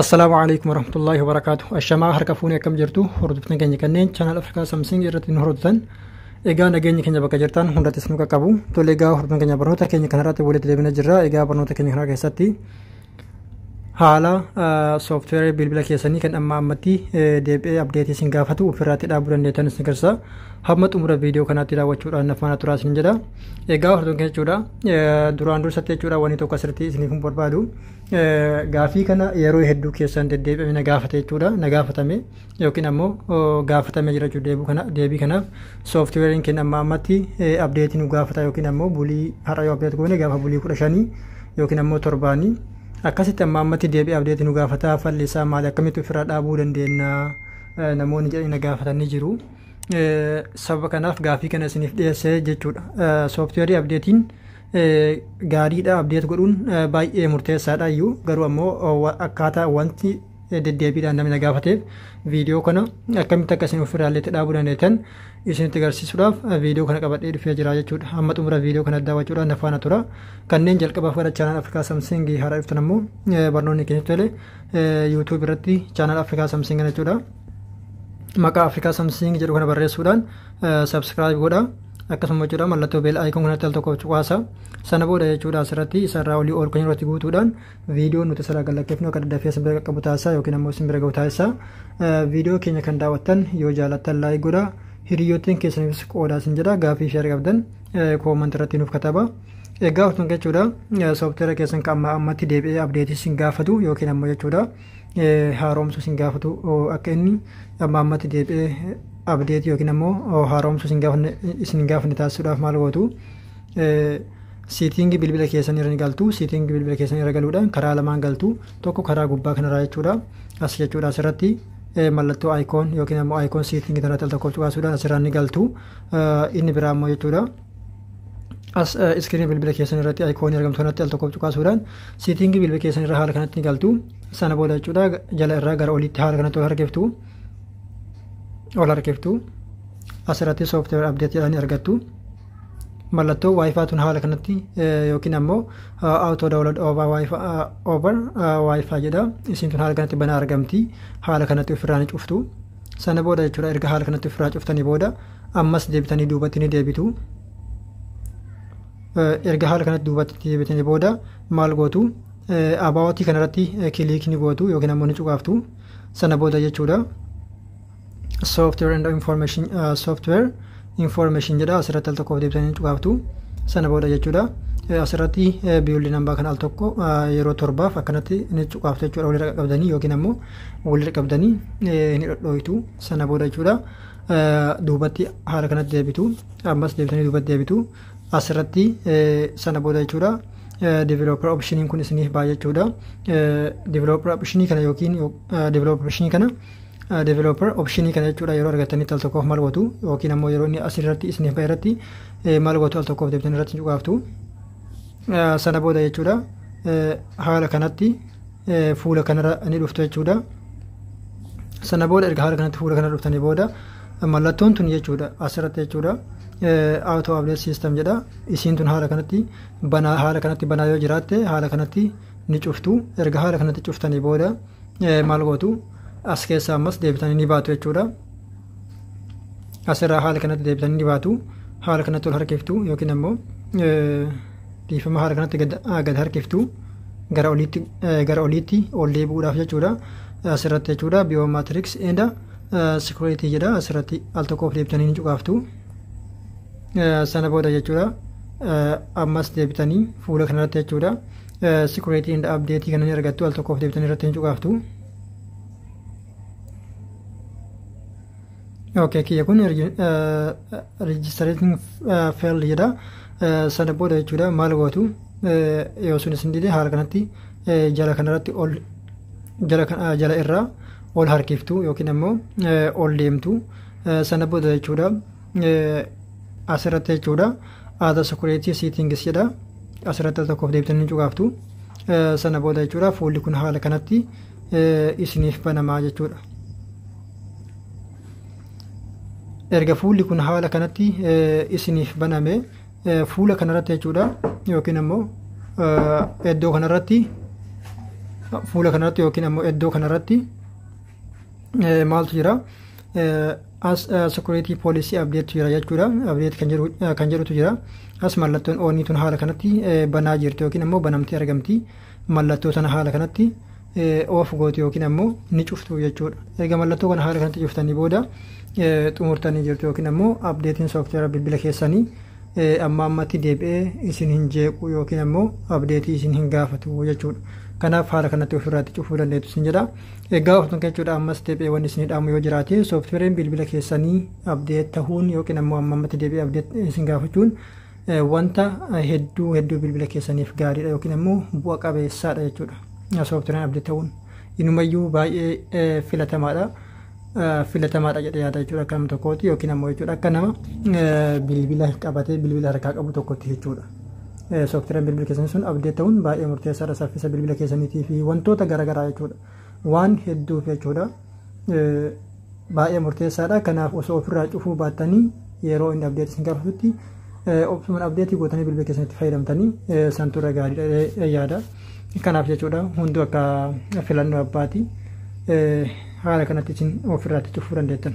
السلام عليكم ورحمة الله وبركاته. الشماعة هركفوني كم جرتو هردفتن كني كنين channel أفريقيا سامسونج جرتين هردفتن إيجا نجني كني بقى جرتان هندا تسمع كابو توليجا هردفتن كني برنوتا كني كنارات بولي تلبينا جرا إيجا برنوتا كني كنار كيساتي حالا سوفتوير بيلبلا كيساني كان أما أمتي ديب أبديتي سنجافتو وفراتي دابورن نيتان سنكرسا همت عمر فيديو كانت تلا وچورا نفانا تراس نجدا إيجا هردفتن كني چورا duraan dursatti jechuudha wani tokko asirratti isiniif barbaadu gaafii kana yeroo hedduu keessan deddeebi'ee na gaafate jechuudha na gaafatame yookiin ammoo gaafatame jira jechuudha deebii kanaaf sooftiweeriin kenna amma ammatti abdeetii nu gaafata yookiin ammoo bulii har'a yoo abdeet goone gaafa bulii 15 yookiin ammoo 7 akkasitti amma ammatti deebii abdeetii nu gaafata fallisaa maali akkamitti ofirraa dhaabuu dandeenya namoonni jedhanii na gaafatanii jiru sababa kanaaf gaafii kana isiniif dhiyeessee jechuudha sooftiweerii abdeetiin gaariidha abdeet godhuun baay'ee murteessaadha iyyuu garuu ammoo akkaataa wanti deddeebiidhaan namni na gaafateef viidiyoo kana akkamitti akka isin ofirraallee dhaabuu dandeettan isinitti agarsiisuudhaaf viidiyoo kana qabadhee dhufee jira jechuudha hamma xumura viidiyoo kana daawwachuudhaan nafaana tura kanneen jalqabaaf gara chaanal Afrikaa Samsung haaraa dhuftan ammoo barnoonni keenya tole YouTube irratti chaanal Afrikaa Samsung jechuudha maqaa Afrikaa Samsung jedhu kana barreessuudhaan subscribe godhaa akkasuma jechuudha mallattoo beel icon kanatti al tokko cuqaasa sana booda jechuudha asirratti isarraa olii ol kan irratti guutuudhaan viidiyoo nuti saraa galakkifnu akka daddafee isin bira qaqqabu taasisaa yookiin ammoo isin bira ga'u taasisaa viidiyoo keenya kan daawwattan yoo jaalattan laayik godhaa hiriyoottiin keessaniifis qoodaa isin jedha gaafii ishee qabdan koomanti irratti nuuf kataba egaa hortuun jechuudha soofteera keessan kan ammatti deebi'ee abdeetii isin gaafatu yookiin ammoo jechuudha haaromsu isin gaafatu akka inni ammatti deebi'ee abdeetii yookiin ammoo haaromsu isin gaafanne taasisuudhaaf maal gootu siitingi bilbila keessan irra ni galtu siitingi bilbila keessan irra galuudhaan karaa lamaan galtu tokko karaa gubbaa kanarraa jechuudha as jechuudha asirratti mallattoo icon yookiin ammoo icon siitingi irratti al tokko cuqaasuudhaan asirraa ni galtu inni biraa ammoo jechuudha as iskiriin bilbila keessan irratti icon argamtu kanatti al tokko cuqaasuudhaan siitingi bilbila keessan irra haala kanatti ni galtu sana booda jechuudha jala irraa gara oliitti haala kanatti ol harkiftu asirratti sooftiweer abdeet jedhanii argattu mallattoo waayifaa tun haala kanatti yookiin ammoo auto download over waayifaa jedha isin tun haala kanatti banaa argamti haala kanatti ofirraa ni cuftu sana booda jechuudha erga haala kanatti ofirraa cuftanii booda ammas deebitanii duubatti ni deebitu erga haala kanatti duubatti deebitanii booda maal gootu abaawwatii kanarratti kiliikii ni gootu yookiin ammoo ni cuqaaftu sana booda jechuudha software and information jedha asirratti al tokko deebitanii cuqaaftu sana booda jechuudha asirratti biyyoolli nambaa kan al tokko yeroo 7 akkanatti ni cuqaaftu jechuudha walirra qabdanii yookiin ammoo walirra qabdanii ni dhodhooytu sana booda jechuudha duubatti haala kanatti deebitu ammas deebitanii duubatti deebitu asirratti sana booda jechuudha developer optioniin kun isiniif baay'ee jechuudha developer optionii kana yookiin developer optionii kana developer optionii kana jechuudha yeroo argatanitti al tokkoof maal gootu yookiin ammoo yeroo inni asirratti isiniif bahe irratti maal gootu al tokkoof deebitanii irratti cuqaaftu sana booda jechuudha haala kanatti fuula kanarra ni dhuftu jechuudha sana booda erga haala kanatti fuula kanarra dhuftanii booda mallattoon tun jechuudha asirratti jechuudha auto update system jedha isiin tun haala kanatti banaa yoo jiraatte haala kanatti ni cuftu erga haala kanatti cuftanii booda maal gootu as keessa ammas deebitanii ni baatu jechuudha asirraa haala kanatti deebitanii ni baatu haala kanatti ol harkiftu yookiin ammoo dhiifama haala kanatti gad harkiftu gara oliitti ol deebi'uudhaaf jechuudha asirratti jechuudha biomatrix and security jedha asirratti al tokkoof deebitanii ni cuqaaftu sana booda jechuudha ammas deebitanii fuula kanarratti jechuudha security and update kana ni argattu al tokkoof deebitanii irratti ni cuqaaftu okay kiyya kun registering failed jedha sana booda jechuudha maal gootu yoo sun isin dide haala kanatti jala kanarratti jala irraa ol harkiftu yookiin ammoo ol deemtu sana booda jechuudha asirratti jechuudha other security settings jedha asirratti tokkoof deebitanii cuqaaftu sana booda jechuudha fuulli kun haala kanatti isiniif banamaa jechuudha erga fuulli kun haala kanatti isiniif baname fuula kanarratti jechuudha yookiin ammoo iddoo kanarratti fuula kanarratti yookiin ammoo iddoo kanarratti maaltu jira as security policy update jira jechuudha. Update kan jedhutu jira. As mallattoon oonii tun haala kanatti banaa jirti yookiin ammoo banamtee argamti. Mallattoo sana haala kanatti oof gooti yookiin ammoo ni cuftu jechuudha. Egaa mallattoo kana haala kanatti cuftanii booda xumurtanii jirtu yookiin ammoo updatein software bilbila keessanii amma ammatti deebi'ee isin hin jeequ yookiin ammoo update isin hin gaafatu jechuudha. Kanaaf haala kanatti ofirraatti cufuu dandeettu isin jedha. Egaa ofirratti jechuudha ammas deebi'ee wanni isin dhaamu yoo jiraate softwaren bilbila keessanii update tahuun yookiin ammoo amma ammatti deebi'ee update isin gaafachuun wanta hedduu bilbila keessaniif gaariidha yookiin ammoo bu'a qabeessaadha jechuudha. Softwaren update tahuun inumayyuu baay'ee filatamaadha. Filatamaadha jedhee yaada jechuudha akka nama tokkooti yookiin ammoo jechuudha akka nama bilbila qabatee bilbila harkaa qabu tokkotti jechuudha. Softwaren bilbila keessanii sun update ta'uun baay'ee murteessaadha saffisa bilbila keessaniitii fi wantoota garaagaraa jechuudha. Waan hedduuf jechuudha baay'ee murteessaadha. Kanaaf osoo ofirraa cufuu baattanii yeroo inni update isin gaafatutti option update gootanii bilbila keessanitti fayyadamtanii santuura gaariidha yaada. Kanaaf jechuudha hunduu akka filannoo abbaati. Haala kanatti isin ofirraatti cufuu dandeettan.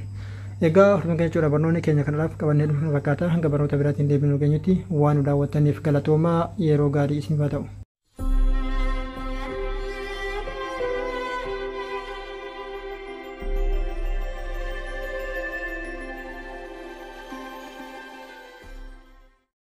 Egaa hordoftanii jechuudha barnoonni keenya kanaaf qabannee dhufnu fakkaata. Hanga barnoota biraatiin deebinuu geenyutti waan nu daawwattaniif galatoomaa yeroo gaarii isin haa ta'u.